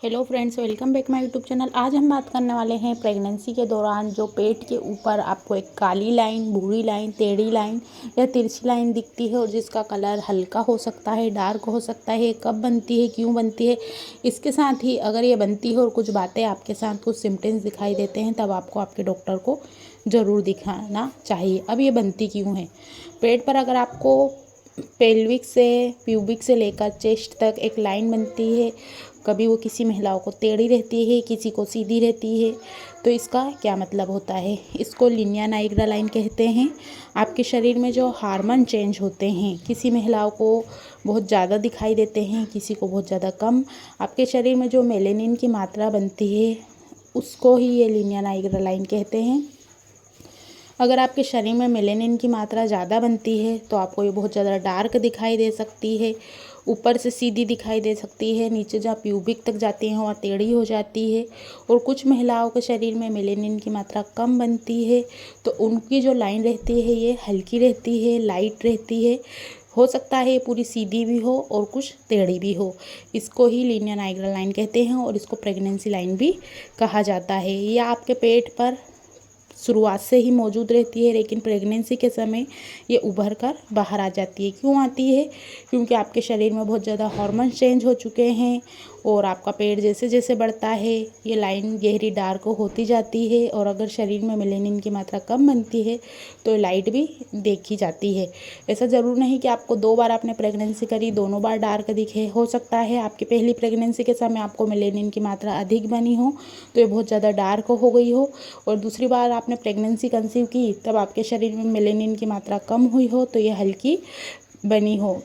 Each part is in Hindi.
Hello friends, welcome back my YouTube channel. आज हम बात करने वाले हैं प्रेगनेंसी के दौरान जो पेट के ऊपर आपको एक काली लाइन, भूरी लाइन, टेढ़ी लाइन या तिरछी लाइन दिखती है और जिसका कलर हल्का हो सकता है, डार्क हो सकता है। कब बनती है, क्यों बनती है, इसके साथ ही अगर ये बनती है और कुछ बातें आपके साथ, कुछ सिम्टम्स दिखाई देते हैं, तब आपको आपके डॉक्टर को ज़रूर दिखाना चाहिए। अब ये बनती क्यों है? पेट पर अगर आपको पेल्विक से, प्यूबिक से लेकर चेस्ट तक एक लाइन बनती है, कभी वो किसी महिलाओं को टेढ़ी रहती है, किसी को सीधी रहती है, तो इसका क्या मतलब होता है? इसको लिनिया नाइग्रा लाइन कहते हैं। आपके शरीर में जो हार्मोन चेंज होते हैं, किसी महिलाओं को बहुत ज़्यादा दिखाई देते हैं, किसी को बहुत ज़्यादा कम। आपके शरीर में जो मेलेनिन की मात्रा बनती है, उसको ही ये लिनिया नाइग्रा लाइन कहते हैं। अगर आपके शरीर में मेलेनिन की मात्रा ज़्यादा बनती है तो आपको ये बहुत ज़्यादा डार्क दिखाई दे सकती है, ऊपर से सीधी दिखाई दे सकती है, नीचे जहाँ प्यूबिक तक जाती है वहाँ टेढ़ी हो जाती है। और कुछ महिलाओं के शरीर में मेलेनिन की मात्रा कम बनती है तो उनकी जो लाइन रहती है ये हल्की रहती है, लाइट रहती है। हो सकता है ये पूरी सीधी भी हो और कुछ टेढ़ी भी हो। इसको ही लिनिया नाइग्रा लाइन कहते हैं और इसको प्रेगनेंसी लाइन भी कहा जाता है। ये आपके पेट पर शुरुआत से ही मौजूद रहती है, लेकिन प्रेगनेंसी के समय ये उभर कर बाहर आ जाती है। क्यों आती है? क्योंकि आपके शरीर में बहुत ज़्यादा हार्मोन चेंज हो चुके हैं और आपका पेट जैसे जैसे बढ़ता है ये लाइन गहरी डार्क होती जाती है। और अगर शरीर में मेलेनिन की मात्रा कम बनती है तो लाइट भी देखी जाती है। ऐसा ज़रूर नहीं कि आपको 2 बार आपने प्रेगनेंसी करी, दोनों बार डार्क दिखे। हो सकता है आपकी पहली प्रेगनेंसी के समय आपको मेलेनिन की मात्रा अधिक बनी हो तो ये बहुत ज़्यादा डार्क हो गई हो, और दूसरी बार आपने प्रेगनेंसी कंसीव की तब आपके शरीर में मेलेनिन की मात्रा कम हुई हो तो ये हल्की बनी हो।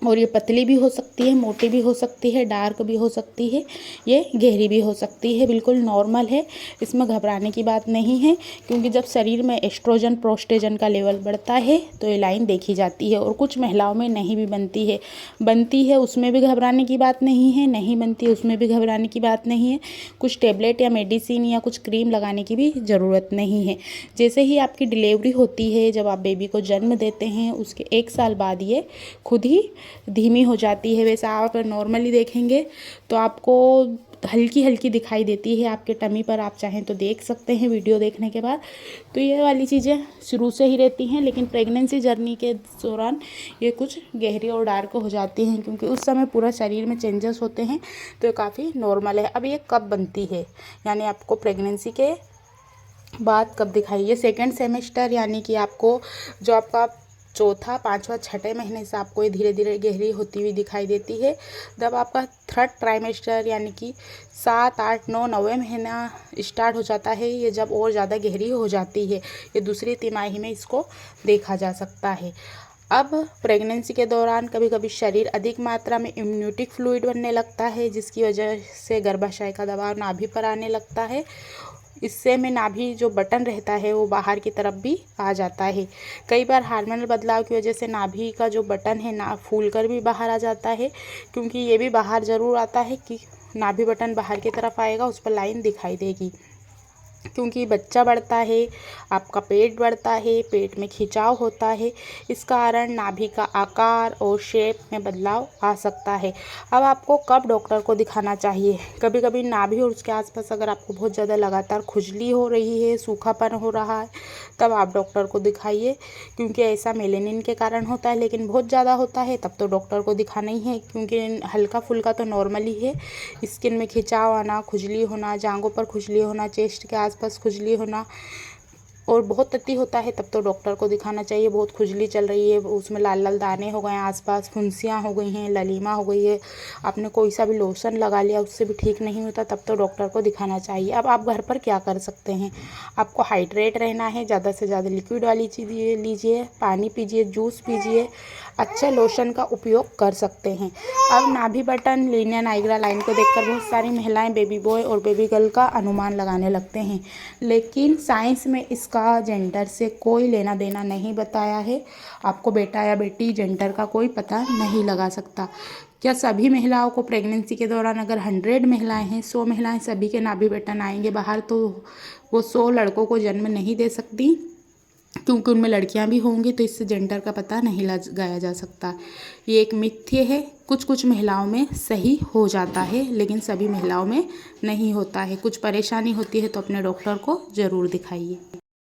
और ये पतली भी हो सकती है, मोटी भी हो सकती है, डार्क भी हो सकती है, ये गहरी भी हो सकती है। बिल्कुल नॉर्मल है, इसमें घबराने की बात नहीं है। क्योंकि जब शरीर में एस्ट्रोजन, प्रोस्टेजन का लेवल बढ़ता है तो ये लाइन देखी जाती है। और कुछ महिलाओं में नहीं भी बनती है, बनती है उसमें भी घबराने की बात नहीं है, नहीं बनती है उसमें भी घबराने की बात नहीं है। कुछ टेबलेट या मेडिसिन या कुछ क्रीम लगाने की भी ज़रूरत नहीं है। जैसे ही आपकी डिलीवरी होती है, जब आप बेबी को जन्म देते हैं, उसके 1 साल बाद ये खुद ही धीमी हो जाती है। वैसे आप नॉर्मली देखेंगे तो आपको हल्की हल्की दिखाई देती है आपके टमी पर, आप चाहें तो देख सकते हैं वीडियो देखने के बाद। तो ये वाली चीज़ें शुरू से ही रहती हैं, लेकिन प्रेगनेंसी जर्नी के दौरान ये कुछ गहरी और डार्क हो जाती हैं, क्योंकि उस समय पूरा शरीर में चेंजेस होते हैं। तो ये काफ़ी नॉर्मल है। अब ये कब बनती है, यानी आपको प्रेगनेंसी के बाद कब दिखाई? ये सेकेंड सेमेस्टर, यानी कि आपको जो आपका चौथा, पाँचवा, छठे महीने से आपको ये धीरे धीरे गहरी होती हुई दिखाई देती है। जब आपका थर्ड ट्राइमेस्टर यानी कि 7, 8, 9, 9वें महीना स्टार्ट हो जाता है, ये जब और ज़्यादा गहरी हो जाती है, ये दूसरी तिमाही में इसको देखा जा सकता है। अब प्रेगनेंसी के दौरान कभी कभी शरीर अधिक मात्रा में इम्यूनिटिक फ्लूइड बनने लगता है, जिसकी वजह से गर्भाशय का दबाव नाभि पर आने लगता है। इससे में नाभि जो बटन रहता है वो बाहर की तरफ भी आ जाता है। कई बार हार्मोनल बदलाव की वजह से नाभि का जो बटन है ना फूल कर भी बाहर आ जाता है, क्योंकि ये भी बाहर ज़रूर आता है कि नाभि बटन बाहर की तरफ आएगा, उस पर लाइन दिखाई देगी। क्योंकि बच्चा बढ़ता है, आपका पेट बढ़ता है, पेट में खिंचाव होता है, इस कारण नाभि का आकार और शेप में बदलाव आ सकता है। अब आपको कब डॉक्टर को दिखाना चाहिए? कभी कभी नाभि और उसके आसपास अगर आपको बहुत ज़्यादा लगातार खुजली हो रही है, सूखापन हो रहा है, तब आप डॉक्टर को दिखाइए, क्योंकि ऐसा मेलेनिन के कारण होता है। लेकिन बहुत ज़्यादा होता है तब तो डॉक्टर को दिखाना ही है, क्योंकि हल्का फुल्का तो नॉर्मल ही है। स्किन में खिंचाव आना, खुजली होना, जांघों पर खुजली होना, चेस्ट के आसपास खुजली होना, और बहुत अति होता है तब तो डॉक्टर को दिखाना चाहिए। बहुत खुजली चल रही है, उसमें लाल लाल दाने हो गए, आसपास फुंसियाँ हो गई हैं, ललीमा हो गई है, आपने कोई सा भी लोशन लगा लिया उससे भी ठीक नहीं होता, तब तो डॉक्टर को दिखाना चाहिए। अब आप घर पर क्या कर सकते हैं? आपको हाइड्रेट रहना है, ज़्यादा से ज़्यादा लिक्विड वाली चीज़ें लीजिए, पानी पीजिए, जूस पीजिए, अच्छे लोशन का उपयोग कर सकते हैं। अब नाभि बटन, लिनिया नाइग्रा लाइन को देखकर बहुत सारी महिलाएं बेबी बॉय और बेबी गर्ल का अनुमान लगाने लगते हैं, लेकिन साइंस में इसका जेंडर से कोई लेना देना नहीं बताया है। आपको बेटा या बेटी जेंडर का कोई पता नहीं लगा सकता। क्या सभी महिलाओं को प्रेगनेंसी के दौरान, अगर 100 महिलाएं हैं, 100 महिलाएं सभी के नाभि बटन आएंगे बाहर, तो वो 100 लड़कों को जन्म नहीं दे सकती, क्योंकि उनमें लड़कियां भी होंगी, तो इससे जेंडर का पता नहीं लगाया जा सकता। ये एक मिथ्य है। कुछ कुछ महिलाओं में सही हो जाता है, लेकिन सभी महिलाओं में नहीं होता है। कुछ परेशानी होती है तो अपने डॉक्टर को ज़रूर दिखाइए।